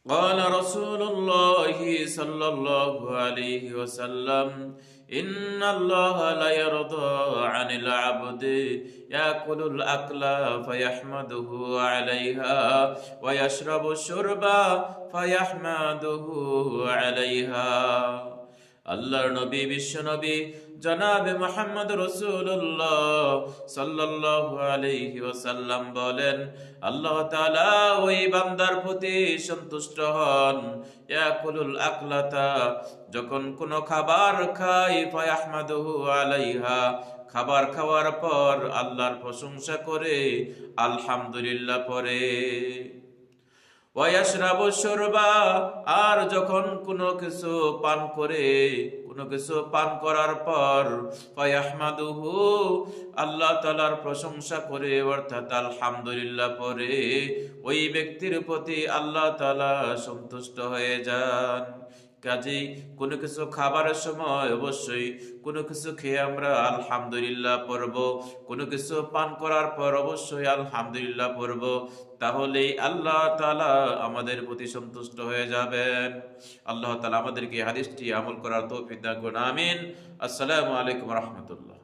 قال رسول الله صلى الله عليه وسلم إن الله لا يرضى عن العبد يأكل الأكل فيحمده عليها ويشرب الشرب فيحمده عليها আল্লাহর নবী বিশ্ব নবী জনাবে মুহাম্মদ রাসূলুল্লাহ সাল্লাল্লাহু আলাইহি ওয়াসাল্লাম বলেন, আল্লাহ তাআলা ওই বান্দার প্রতি সন্তুষ্ট হন ইয়াকুলুল আকলাতা, যখন কোনো খাবার খায়, ফায়াহমাদুহু আলাইহা, খাবার খাওয়ার পর আল্লাহর প্রশংসা করে, আলহামদুলিল্লাহ পড়ে। ওয়াশরাবু শুরবা, আর যখন কোনো কিছু পান করে, কোনো কিছু পান করার পর ফায়াহমাদুহু, আল্লাহ তাআলার প্রশংসা করে, অর্থাৎ আলহামদুলিল্লাহ পড়ে, ওই ব্যক্তির প্রতি আল্লাহ তাআলা সন্তুষ্ট হয়ে যান। কাজেই কোনো কিছু খাবারের সময় অবশ্যই কোনো কিছু খেয়ে আমরা আলহামদুলিল্লাহ পড়ব, কোনো কিছু পান করার পর অবশ্যই আলহামদুলিল্লাহ পড়ব, তাহলেই আল্লাহ তাআলা আমাদের প্রতি সন্তুষ্ট হয়ে যাবেন। আল্লাহ তাআলা আমাদেরকে হাদিসটি আমল করার তৌফিক দান করুন, আমিন। আসসালামু আলাইকুম ওয়া রাহমাতুল্লাহ।